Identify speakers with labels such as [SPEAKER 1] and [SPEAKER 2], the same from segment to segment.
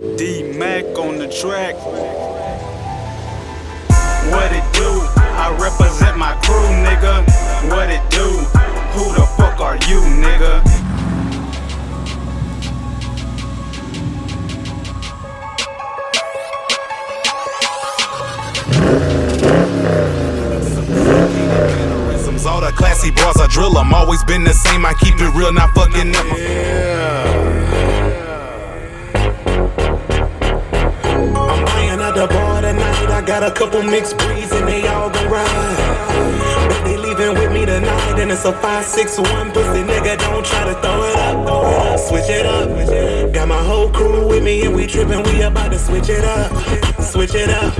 [SPEAKER 1] D-Mac on the track. What it do? I represent my crew, nigga. What it do? Who the fuck are you, nigga?
[SPEAKER 2] All the classy bras I drill 'em. Always been the same, I keep it real, not fucking up.
[SPEAKER 3] I'm buying at the bar tonight. I got a couple mixed breeds and they all gon' ride. But they leaving with me tonight and it's a 5-6-1 pussy nigga. Don't try to throw it up, switch it up. Got my whole crew with me and we trippin'. We about to switch it up, switch it up.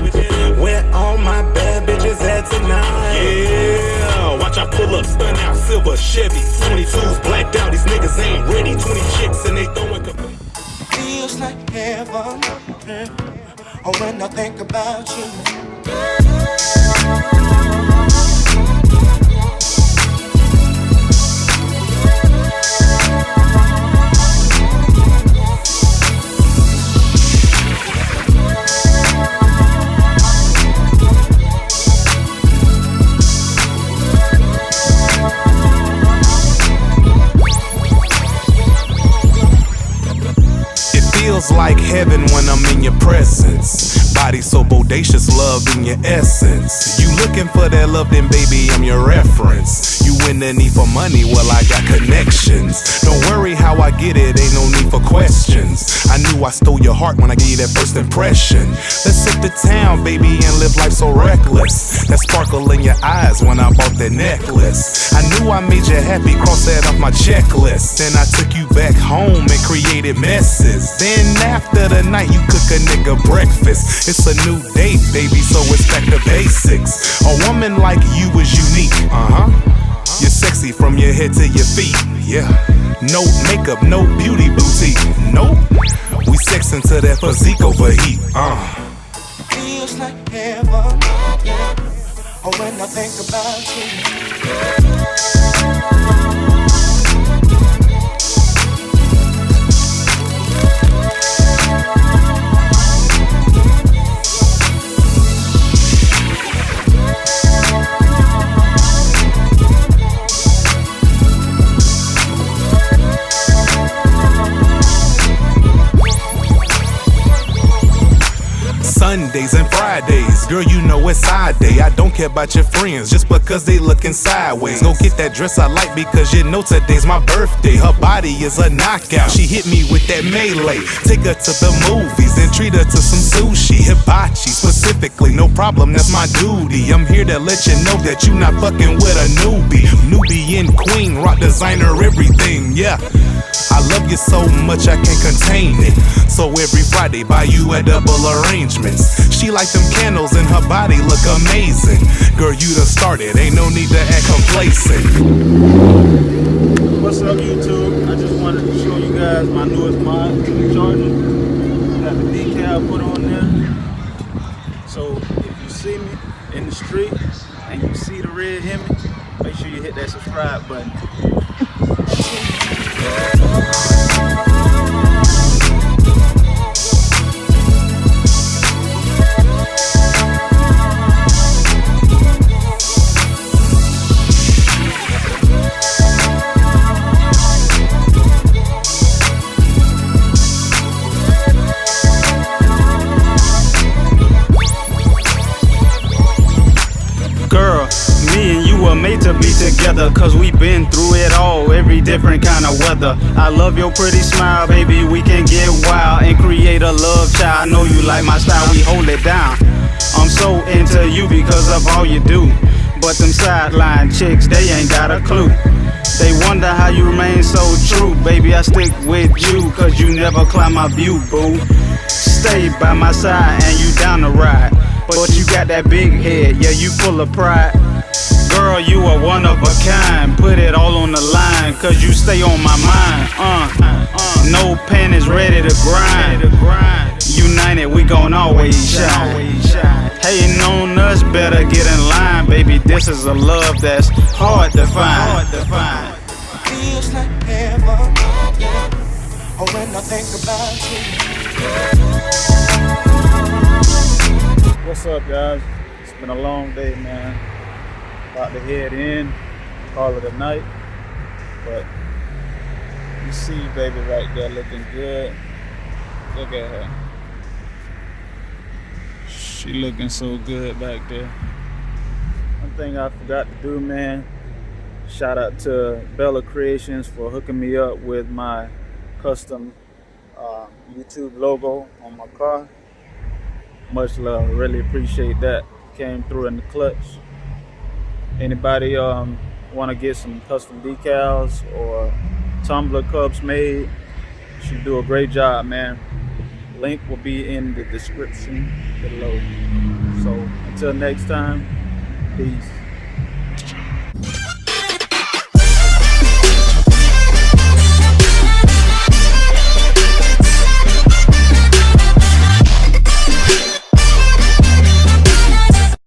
[SPEAKER 3] Where all my bad bitches at tonight?
[SPEAKER 2] Yeah, watch I pull up, stun out, silver Chevy. 22s blacked out, these niggas ain't ready. 20 chicks and they throwing complete.
[SPEAKER 4] Feels like heaven, oh, when I think about you.
[SPEAKER 2] Feels like heaven when I'm in your presence. Body so bodacious, love in your essence. You looking for that love, then baby, I'm your reference. You in the need for money, well I got connections. Don't worry how I get it, ain't no need for questions. I knew I stole your heart when I gave you that first impression. Let's hit the town, baby, and live life so reckless. That sparkle in your eyes when I bought that necklace. I knew I made you happy, cross that off my checklist. Then I took you back home and created messes. Then after the night, you cook a nigga breakfast. It's a new date, baby, so it's back to basics. A woman like you is unique, You're sexy from your head to your feet, yeah. No makeup, no beauty boutique, nope. We sexin' to that physique overheat,
[SPEAKER 4] Feels like heaven, oh, when I think about you.
[SPEAKER 2] Sundays and Fridays, girl, you know it's side day. I don't care about your friends just because they looking sideways. Go get that dress I like because you know today's my birthday. Her body is a knockout, she hit me with that melee. Take her to the movies and treat her to some sushi. Hibachi specifically, no problem, that's my duty. I'm here to let you know that you not fucking with a newbie. Nubian queen, rock designer, everything, yeah. I love you so much I can't contain it. So every Friday buy you a double arrangements. She like them candles and her body look amazing. Girl, you done started, ain't no need to act complacent.
[SPEAKER 1] What's up, YouTube? I just wanted to show you guys my newest mod to the charger. Got the decal put on there. So if you see me in the street and you see the red Hemi, make sure you hit that subscribe button. Girl, me and you were made to be together, cause we been through it all, every different kind of weather. I love your pretty smile, baby, we can get wild and create a love child. I know you like my style, we hold it down. I'm so into you because of all you do. But them sideline chicks, they ain't got a clue. They wonder how you remain so true. Baby, I stick with you cause you never climb my view, boo. Stay by my side and you down the ride. But you got that big head, yeah, you full of pride. Girl, you are one of a kind. Put it all on the line, cause you stay on my mind. No pen is ready to grind. United, we gon' always shine. Hating on us, better get in line. Baby, this is a love that's hard to find.
[SPEAKER 4] Feels like heaven, oh, when I think about you.
[SPEAKER 1] What's up, guys? It's been a long day, man. About to head in, call it a night. But you see baby right there looking good. Look at her. She looking so good back there. One thing I forgot to do, man. Shout out to Bella Creations for hooking me up with my custom YouTube logo on my car. Much love, really appreciate that. Came through in the clutch. Anybody want to get some custom decals or tumbler cups made, she do a great job, man. Link will be in the description below. So until next time, peace.